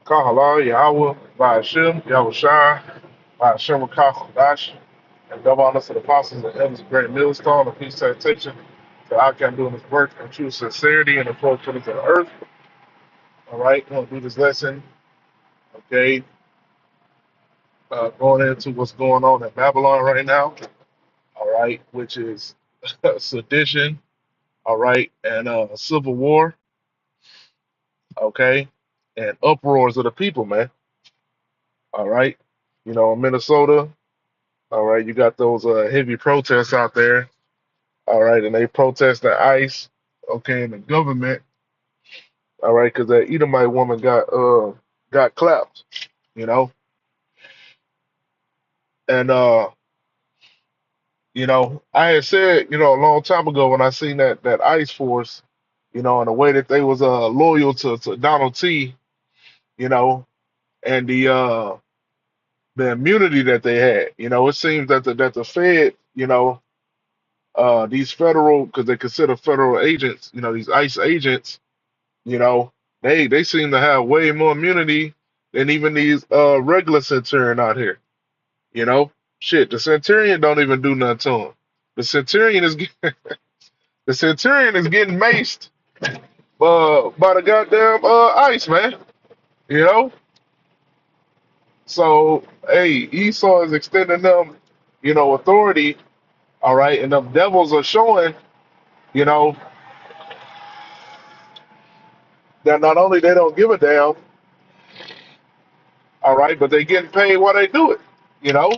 Kahala, Yahweh, Ba'ashem, Yahweh Shai, Ba'ashem Kachodash, and double honors to the apostles and elders of Great Millstone, and peace salutation to I can doing this work in true sincerity and the full truth of the earth. All right, we're going to do this lesson, okay, going into what's going on in Babylon right now, all right, which is sedition, all right, and civil war, okay, and uproars of the people, man, all right. You know, in Minnesota, all right, you got those heavy protests out there. All right, and they protest the ICE, okay, and the government. All right, because that Edomite woman got clapped, you know, and I had said, a long time ago when I seen that ICE force, and the way that they was loyal to Donald T, you know, and the immunity that they had, it seems that the Fed, these federal, because they consider federal agents, these ICE agents, you know, they seem to have way more immunity than even these regular centurion out here. You know, shit, the centurion don't even do nothing to him. The centurion is the centurion is getting maced by the goddamn ICE, man. You know, so hey, Esau is extending them, authority. All right, and them devils are showing, you know, that not only they don't give a damn, all right, but they getting paid while they do it. You know,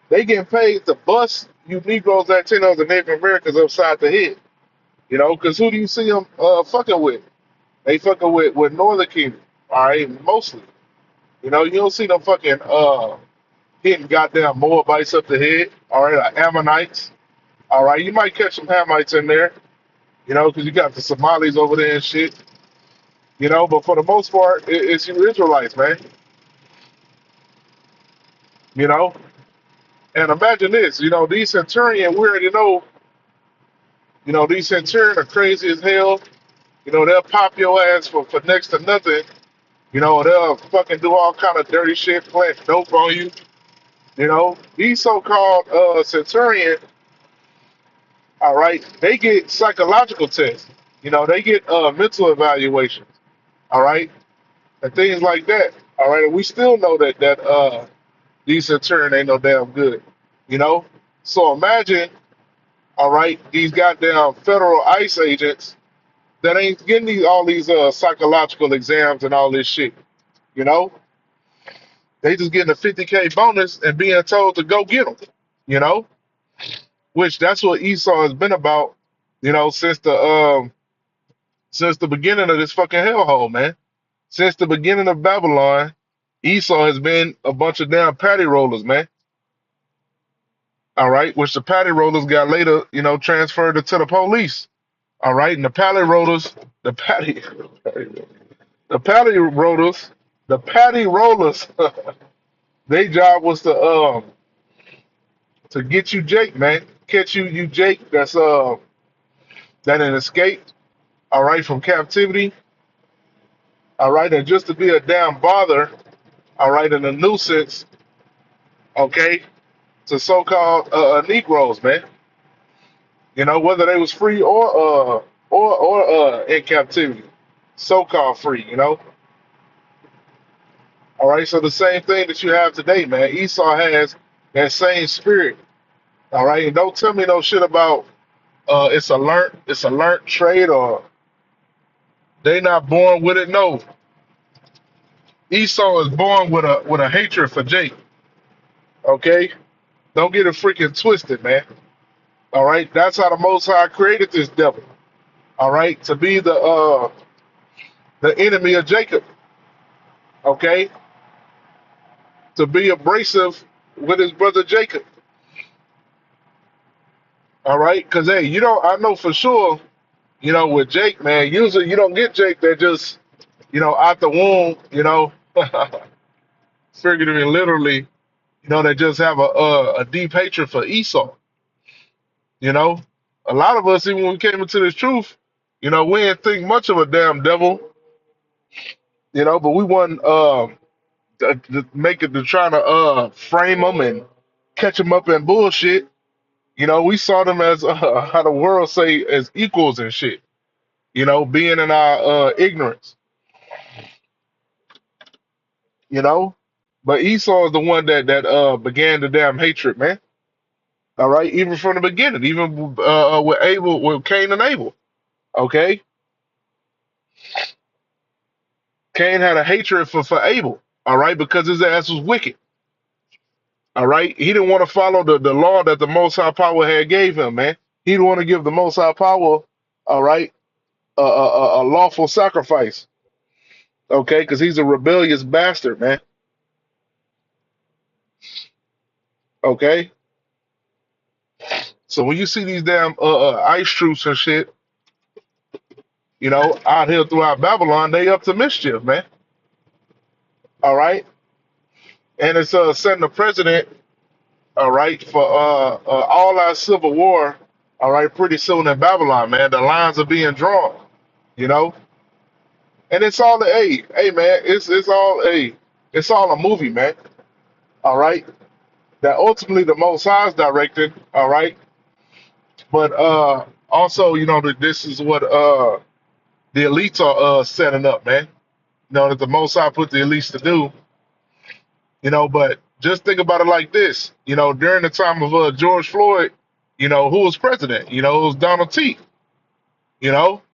they getting paid to bust you Negroes, Latinos, and Native Americans upside the head. You know, because who do you see them fucking with? They fucking with Northern Kingdom. All right, mostly. You don't see them fucking hitting goddamn Moabites up the head. All right, like Ammonites. All right, you might catch some Hamites in there. Because you got the Somalis over there and shit. But for the most part, it's you Israelites, man. You know, and imagine this. These centurion, we already know. These centurion are crazy as hell. They'll pop your ass for next to nothing. They'll fucking do all kind of dirty shit, plant dope on you. These so-called centurion, all right, they get psychological tests. They get mental evaluations, all right, and things like that. All right, and we still know that these centurion ain't no damn good. You know, so imagine, all right, these goddamn federal ICE agents that ain't getting all these psychological exams and all this shit. You know, they just getting a 50K bonus and being told to go get them. You know, which that's what Esau has been about. Since the beginning of this fucking hellhole, man. Since the beginning of Babylon, Esau has been a bunch of damn patty rollers, man. All right, which the patty rollers got later, transferred to the police. All right, and the patty rollers, the patty rollers, their job was to get you Jake, man. Catch you Jake that had escaped, all right, from captivity, all right, and just to be a damn bother, all right, and a nuisance, okay, to so-called Negroes, man. Whether they was free or in captivity, so-called free, All right, so the same thing that you have today, man. Esau has that same spirit, all right, and don't tell me no shit about it's a learned trade or they not born with it. No, Esau is born with a hatred for Jake. Okay, don't get it freaking twisted, man. All right, that's how the Most High created this devil. All right, to be the enemy of Jacob. Okay, to be abrasive with his brother Jacob. All right, because hey, I know for sure, with Jake, man, usually you don't get Jake that just, out the womb, figuratively, and literally, that just have a deep hatred for Esau. You know, a lot of us, even when we came into this truth, we didn't think much of a damn devil, But we wasn't to make it to try to frame them and catch them up in bullshit. We saw them as how the world say as equals and shit. Being in our ignorance. You know, but Esau is the one that began the damn hatred, man. All right, even from the beginning, even with Abel, with Cain and Abel. Okay, Cain had a hatred for Abel. All right, because his ass was wicked. All right, he didn't want to follow the law that the Most High Power had gave him, man. He didn't want to give the Most High Power, all right, a lawful sacrifice. Okay, because he's a rebellious bastard, man. Okay, so when you see these damn ice troops and shit, out here throughout Babylon, they up to mischief, man. All right, and it's setting a precedent, all right, for all our civil war, all right, pretty soon in Babylon, man. The lines are being drawn, you know, and it's all hey man, it's all a movie, man. All right, that ultimately the Most High's directed, all right, but also, that this is what the elites are setting up, man. That the Most High put the elites to do. But just think about it like this. During the time of George Floyd, who was president? It was Donald T. You know,